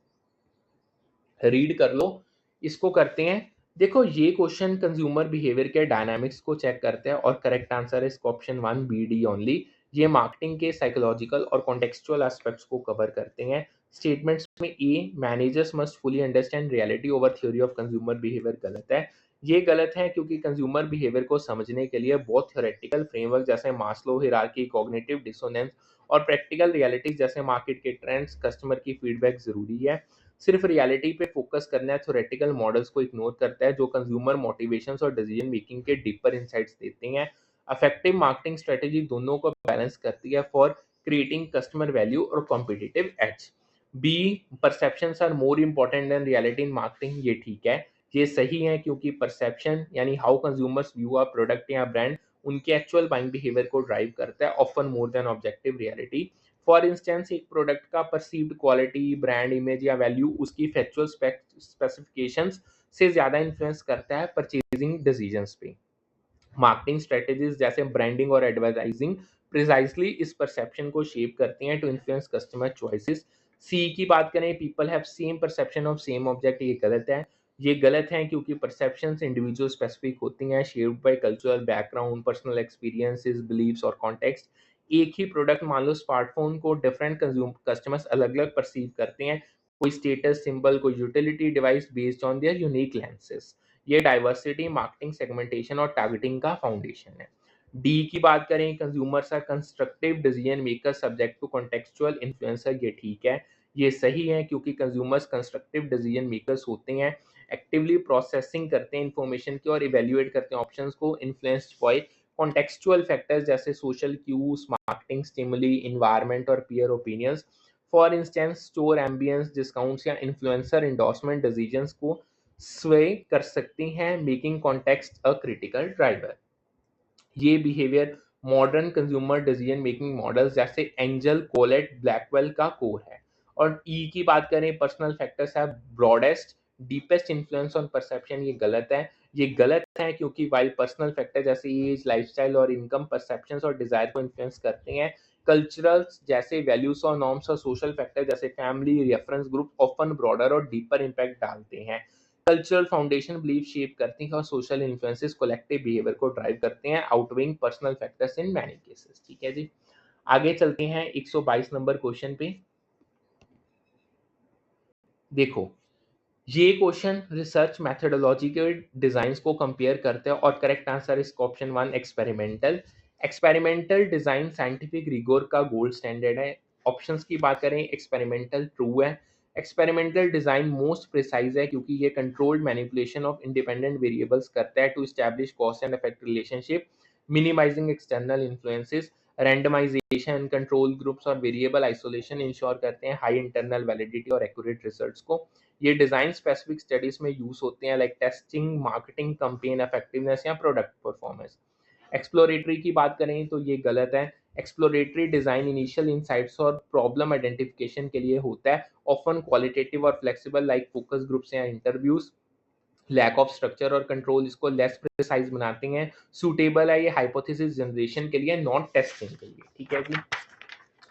रीड कर लो, इसको करते हैं। देखो ये क्वेश्चन कंज्यूमर बिहेवियर के डायनामिक्स को चेक करते हैं और करेक्ट आंसर है इसका ऑप्शन 1 बी डी ओनली। ये मार्केटिंग के साइकोलॉजिकल और कॉन्टेक्सचुअल एस्पेक्ट्स को कवर करते हैं। स्टेटमेंट्स में A, managers must fully understand reality over theory of consumer behaviour, गलत है। ये गलत है क्योंकि कंज्यूमर बिहेवियर को समझने के लिए बहुत थ्योरेटिकल फ्रेमवर्क जैसे मास्लो हिरार्की, कॉग्निटिव डिसोनेंस और प्रैक्टिकल रियलिटीज जैसे मार्केट के ट्रेंड्स, कस्टमर की फीडबैक जरूरी है। सिर्फ रियलिटी पे फोकस करना है थ्योरेटिकल मॉडल्स को इग्नोर करता है जो कंज्यूमर मोटिवेशंस और डिसीजन मेकिंग के डीपर इनसाइट्स देते हैं। इफेक्टिव मार्केटिंग स्ट्रेटेजी दोनों को बैलेंस करती है फॉर क्रिएटिंग कस्टमर वैल्यू और competitive edge. B, perceptions are more important than reality in marketing, ये ठीक है। ये सही है क्योंकि परसेप्शन यानी how consumers view a product या ब्रांड उनके एक्चुअल बाइंग बिहेवियर को ड्राइव करता है often more than objective reality. For instance एक प्रोडक्ट का परसीव्ड क्वालिटी, ब्रांड इमेज या वैल्यू उसकी फैक्चुअल स्पेसिफिकेशंस से ज़्यादा इन्फ्लुएंस करता है परचेजिंग डिसीजंस पे। मार्केटिंग स्ट्रेटेजीज जैसे ब्रांडिंग और एडवर्टाइजिंग प्रिसाइसली इस परसेप्शन को शेप करती हैं टू इन्फ्लुएंस कस्टमर चॉइसेस। सी की बात करें, people have same perception of same object, ये गलत है। ये गलत है क्योंकि परसेप्शंस इंडिविजुअल स्पेसिफिक होती हैं, shaped by cultural background, personal experiences, beliefs और कॉन्टेक्स्ट। एक ही प्रोडक्ट मान लो स्मार्टफोन को डिफरेंट कस्टमर्स अलग अलग परसीव करते हैं, कोई स्टेटस सिंबल, कोई utility device based on their unique lenses. ये डाइवर्सिटी मार्केटिंग सेगमेंटेशन और टारगेटिंग का फाउंडेशन है। डी की बात करें, consumers are constructive decision maker subject to contextual influencer, ये ठीक है। ये सही है क्योंकि कंज्यूमर्स कंस्ट्रक्टिव डिसीजन मेकर्स होते हैं, एक्टिवली प्रोसेसिंग करते हैं इंफॉर्मेशन की और इवेल्युएट करते हैं ऑप्शंस को, इन्फ्लुएंस्ड बाय कॉन्टेक्चुअल फैक्टर्स जैसे social cues, marketing stimuli, environment और peer opinions. For instance store ambience, discounts या इन्फ्लुएंसर इंडोर्समेंट डिसीजंस को स्वे कर सकती हैं, making context a critical driver. ये behaviour modern consumer decision making models जैसे Engel, Kollat, Blackwell का कोर है। और ई की बात करें, पर्सनल फैक्टर्स है broadest deepest influence on perception, ये गलत है। ये गलत है क्योंकि वाइल पर्सनल फैक्टर जैसे एज, लाइफस्टाइल और इनकम परसेप्शंस और डिजायर को इन्फ्लुएंस करते हैं, कल्चरल जैसे वैल्यूज और नॉर्म्स और सोशल फैक्टर जैसे family, reference group often broader और डीपर इम्पैक्ट डालते हैं। कल्चरल फाउंडेशन बिलीफ शेप करती हैं और सोशल इन्फ्लुएंसेस कलेक्टिव बिहेवियर को ड्राइव करते हैं, outweighing personal factors in many cases, ठीक है जी। आगे चलते हैं 122 नंबर क्वेश्चन पे। देखो ये क्वेश्चन रिसर्च मेथोडोलॉजी के डिजाइन को कंपेयर करते हैं और करेक्ट आंसर इसका option 1 experimental. Experimental design scientific rigour का गोल्ड स्टैंडर्ड है। ऑप्शंस की बात करें, एक्सपेरिमेंटल ट्रू है। एक्सपेरिमेंटल डिजाइन मोस्ट प्रिसाइज है क्योंकि ये controlled manipulation of independent variables करता है to establish cause and effect relationship, minimising external influences. Randomisation, control groups और वेरिएबल आइसोलेशन इंश्योर करते हैं हाई इंटरनल वैलिडिटी और एक्यूरेट रिजल्ट्स को। ये डिजाइन स्पेसिफिक स्टडीज में यूज होते हैं like testing, marketing, campaign effectiveness या प्रोडक्ट परफॉर्मेंस। एक्सप्लोरेटरी की बात करें तो ये गलत है। एक्सप्लोरेटरी डिज़ाइन इनिशियल इनसाइट्स और प्रॉब्लम आइडेंटिफिकेशन के लिए होता है, ऑफन क्वालिटेटिव और फ्लेक्सिबल लाइक फोकस ग्रुप्स या इंटरव्यूज। लैक ऑफ स्ट्रक्चर और कंट्रोल इसको लेस प्रिसाइज बनाते हैं। सूटेबल है ये हाइपोथेसिस जनरेशन के लिए, नॉट टेस्टिंग के लिए। ठीक है जी,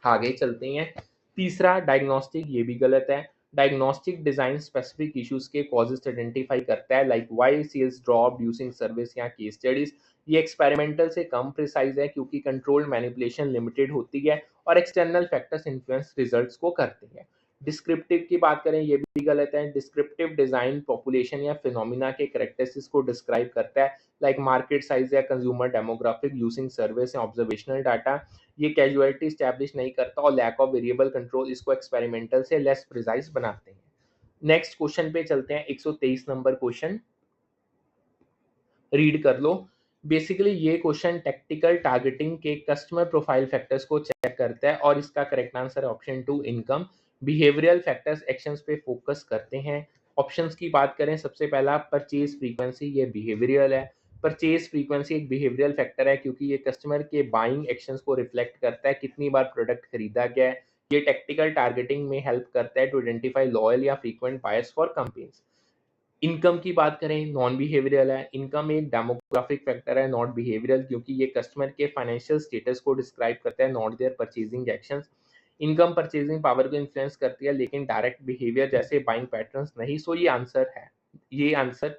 आगे चलते हैं। तीसरा डायग्नोस्टिक, ये भी गलत है। डायग्नोस्टिक डिजाइन स्पेसिफिक इश्यूज के कॉजेस आइडेंटिफाई करता है, like why sales drop using service या केस स्टडीज। ये एक्सपेरिमेंटल से कम प्रिसाइज है क्योंकि कंट्रोल्ड मैनिपुलेशन लिमिटेड होती है और एक्सटर्नल फैक्टर्स इन्फ्लुएंस रिजल्ट्स को करते हैं। डिस्क्रिप्टिव की बात करें, ये भी गलत है। डिस्क्रिप्टिव डिजाइन पॉपुलेशन या फिनोमिना के करेक्टरिस्टिक्स को डिस्क्राइब करता है, लाइक मार्केट साइज या कंज्यूमर डेमोग्राफिक यूजिंग सर्विस या ऑब्जर्वेशनल डाटा। ये कैजुअलिटी स्टैब्लिश नहीं करता और लैक ऑफ वेरिएबल कंट्रोल इसको एक्सपेरिमेंटल से लेस प्रिसाइज बनाते हैं। नेक्स्ट क्वेश्चन पे चलते हैं, 123 नंबर क्वेश्चन रीड कर लो। बेसिकली ये क्वेश्चन टेक्टिकल टारगेटिंग के कस्टमर प्रोफाइल फैक्टर्स को चेक करता है और इसका करेक्ट आंसर है option 2 income. Behavioural factors actions पे फोकस करते हैं। ऑप्शंस की बात करें, सबसे पहला परचेज फ्रीक्वेंसी, ये बिहेवियरल है। परचेज फ्रीक्वेंसी एक बिहेवियरल फैक्टर है क्योंकि ये कस्टमर के बाइंग एक्शंस को रिफ्लेक्ट करता है, कितनी बार प्रोडक्ट खरीदा गया है। ये टेक्टिकल टारगेटिंग में हेल्प करता है टू आइडेंटिफाई लॉयल या frequent buyers for companies. Income की बात करें, नॉन बिहेवियरल है। इनकम एक डेमोग्राफिक फैक्टर है, नॉट बिहेवियरल, क्योंकि ये कस्टमर के फाइनेंशियल स्टेटस को डिस्क्राइब करता है, not their purchasing actions. Income purchasing power को इन्फ्लुएंस करती है लेकिन डायरेक्ट बिहेवियर जैसे बाइंग पैटर्न्स नहीं। सो ये आंसर है, ये answer.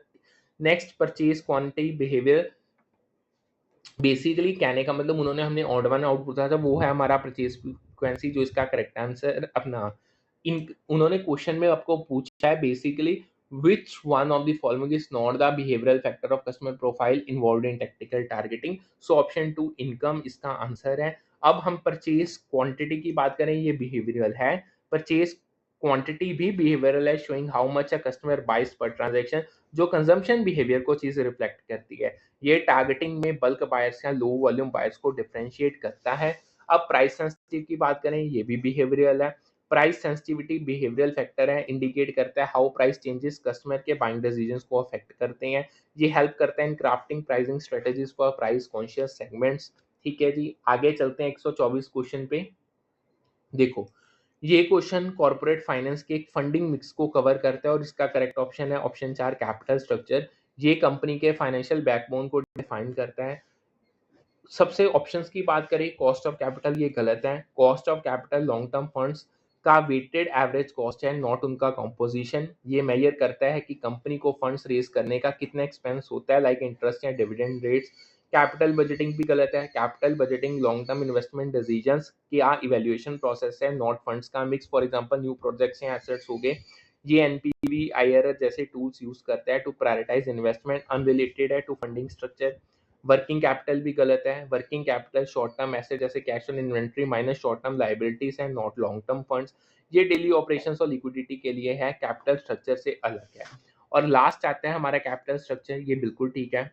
Next, purchase quantity behaviour. Basically कहने का मतलब उन्होंने हमने ऑड वन आउट पूछा था, वो है हमारा परचेज फ्रीक्वेंसी, जो इसका करेक्ट आंसर अपना इन उन्होंने क्वेश्चन में आपको पूछा है basically which one of the following is not the behavioral factor of customer profile involved in tactical targeting। so option 2 income इसका आंसर है। अब हम परचेज क्वांटिटी की बात करें, ये बिहेवियरल है। परचेज क्वांटिटी भी बिहेवियरल है, showing how much a customer buys per transaction, जो कंजम्पशन बिहेवियर को चीज रिफ्लेक्ट करती है। ये टारगेटिंग में बल्क बायर्स या लो वॉल्यूम बायर्स को डिफरेंशिएट करता है। अब प्राइस सेंसिटिव की बात करें, ये भी बिहेवियरल है। प्राइस सेंसिटिविटी बिहेवियरल फैक्टर है, इंडिकेट करता है हाउ प्राइस चेंजेस कस्टमर के बाइंग डिसीजंस को अफेक्ट करते हैं। ये हेल्प करता है in crafting pricing strategies for price conscious segments. ठीक है जी, आगे चलते हैं 124 क्वेश्चन पे। देखो, ये क्वेश्चन कॉर्पोरेट फाइनेंस के एक फंडिंग मिक्स को कवर करता है और इसका करेक्ट ऑप्शन है ऑप्शन 4 कैपिटल स्ट्रक्चर। ये कंपनी के फाइनेंशियल बैकबोन को डिफाइन करता है। सबसे ऑप्शंस की बात करें, कॉस्ट ऑफ कैपिटल, ये गलत है। Cost of capital long term funds का वेटेड एवरेज कॉस्ट है, नॉट उनका कंपोजिशन। ये मेजर करता है कि कंपनी को फंड्स रेज करने का कितना एक्सपेंस होता है, लाइक इंटरेस्ट या डिविडेंड रेट्स। कैपिटल बजटिंग भी गलत है। Capital budgeting long term investment decisions का इवैल्यूएशन प्रोसेस है, नॉट फंड्स का mix. For example new projects या एसेट्स हो गए। ये एनपीवी आईआरआर जैसे टूल्स यूज करता है टू प्रायोरिटाइज इन्वेस्टमेंट, अनरिलेटेड है to funding structure. Working capital भी गलत है। Working capital short term asset जैसे कैश और inventory minus short term liabilities है, नॉट लॉन्ग टर्म फंड्स। ये डेली ऑपरेशंस और लिक्विडिटी के लिए है, कैपिटल स्ट्रक्चर से अलग है। और लास्ट आता है हमारा कैपिटल स्ट्रक्चर, ये बिल्कुल ठीक है।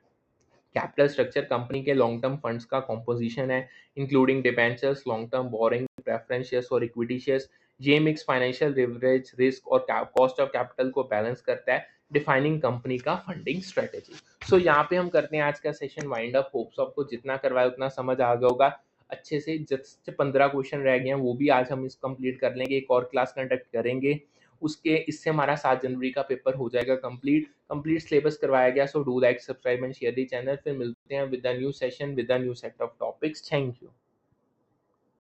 कैपिटल स्ट्रक्चर कंपनी के लॉन्ग टर्म फंड्स का कॉम्पोजिशन है, including debentures, long term borrowing, preference shares और इक्विटी शेयर्स। ये मिक्स फाइनेंशियल लिवरेज, रिस्क और कॉस्ट ऑफ कैपिटल को बैलेंस करता है, डिफाइनिंग कंपनी का फंडिंग स्ट्रेटेजी। सो यहाँ पे हम करते हैं आज का सेशन वाइंड अप। होप्स आपको जितना करवाया उतना समझ आ गया होगा अच्छे से। जस्ट 15 क्वेश्चन रह गए हैं, वो भी आज हम इस कंप्लीट कर लेंगे। एक और क्लास कंडक्ट करेंगे, उसके इससे हमारा 7 जनवरी का पेपर हो जाएगा कंप्लीट सिलेबस करवाया गया। So do like, subscribe and share the channel. फिर मिलते हैं with a new session with a new set of topics. Thank you.